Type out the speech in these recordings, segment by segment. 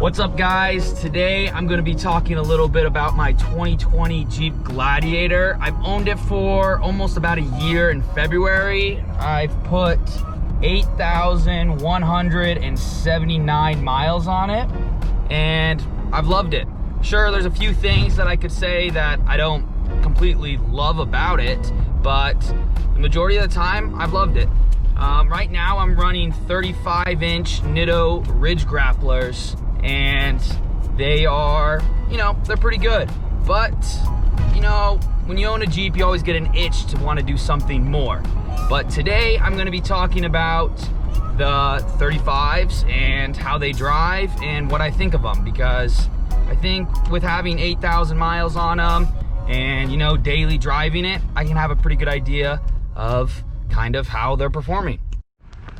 What's up guys? Today I'm going to be talking a little bit about my 2020 Jeep Gladiator. I've owned it for almost about a year in February. I've put 8,179 miles on it and I've loved it. Sure, there's a few things that I could say that I don't completely love about it, but the majority of the time I've loved it. Right now I'm running 35-inch Nitto Ridge grapplers, and they are, they're pretty good. But, when you own a Jeep, you always get an itch to want to do something more. But today I'm going to be talking about the 35s and how they drive and what I think of them, because I think with having 8,000 miles on them and, daily driving it, I can have a pretty good idea of kind of how they're performing.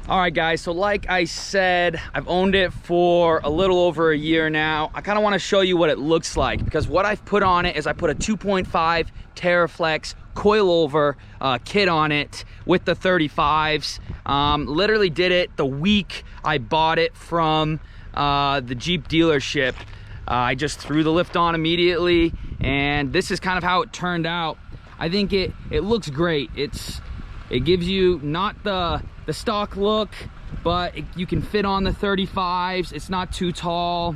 All right guys, so like I said, I've owned it for a little over a year now. I kind of want to show you what it looks like, because what I've put on it is I put a 2.5 Teraflex coilover kit on it with the 35s. Literally did it the week I bought it from the Jeep dealership. I just threw the lift on immediately, and this is kind of how it turned out. I think it looks great. It gives you not the stock look, but you can fit on the 35s. It's not too tall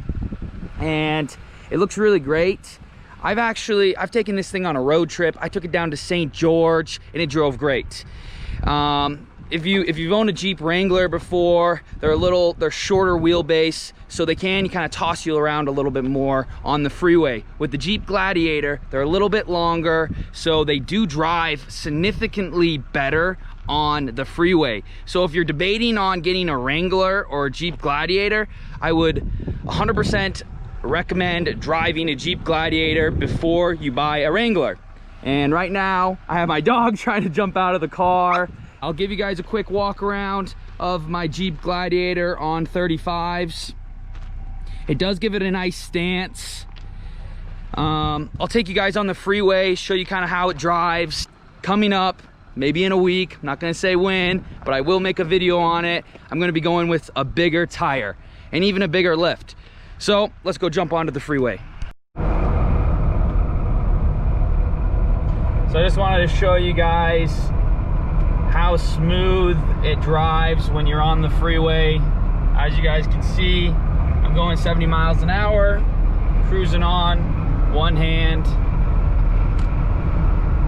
and it looks really great. I've taken this thing on a road trip. I took it down to St. George and it drove great. If you've owned a Jeep Wrangler before, they're shorter wheelbase, so they can kind of toss you around a little bit more on the freeway. With the Jeep Gladiator, they're a little bit longer, so they do drive significantly better on the freeway. So if you're debating on getting a Wrangler or a Jeep Gladiator, I would 100% recommend driving a Jeep Gladiator before you buy a Wrangler. And right now, I have my dog trying to jump out of the car. I'll give you guys a quick walk around of my Jeep Gladiator on 35s. It does give it a nice stance. I'll take you guys on the freeway, show you kind of how it drives. Coming up, maybe in a week, I'm not gonna say when, but I will make a video on it. I'm gonna be going with a bigger tire and even a bigger lift. So let's go jump onto the freeway. So I just wanted to show you guys how smooth it drives when you're on the freeway. As you guys can see, I'm going 70 miles an hour, cruising on one hand.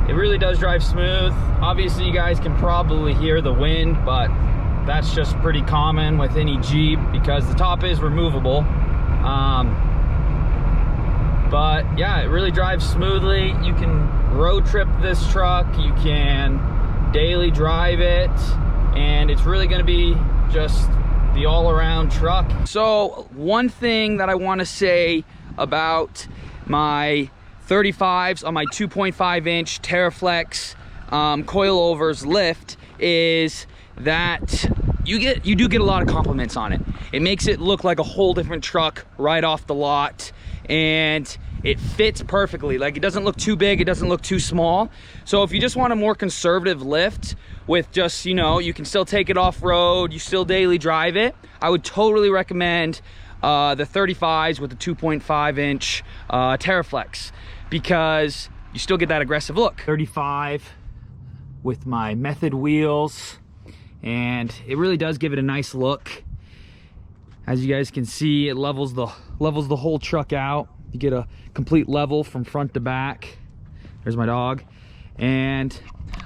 It really does drive smooth. Obviously you guys can probably hear the wind, but that's just pretty common with any Jeep because the top is removable. But yeah, it really drives smoothly. You can road trip this truck, you can daily drive it, and it's really going to be just the all-around truck. So one thing that I want to say about my 35s on my 2.5-inch Teraflex coilovers lift is that you do get a lot of compliments on it. It makes it look like a whole different truck right off the lot, and it fits perfectly. Like, it doesn't look too big, it doesn't look too small. So if you just want a more conservative lift with just, you can still take it off-road, you still daily drive it, I would totally recommend the 35s with the 2.5-inch Teraflex, because you still get that aggressive look. 35 with my method wheels, and it really does give it a nice look. As you guys can see, it levels the whole truck out. You get a complete level from front to back. There's my dog. And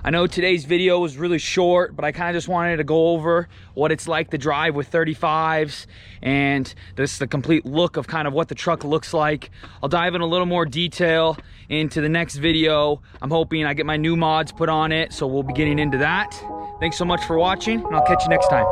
I know today's video was really short, but I kind of just wanted to go over what it's like to drive with 35s and the complete look of kind of what the truck looks like. I'll dive in a little more detail into the next video. I'm hoping I get my new mods put on it, so we'll be getting into that. Thanks so much for watching, and I'll catch you next time.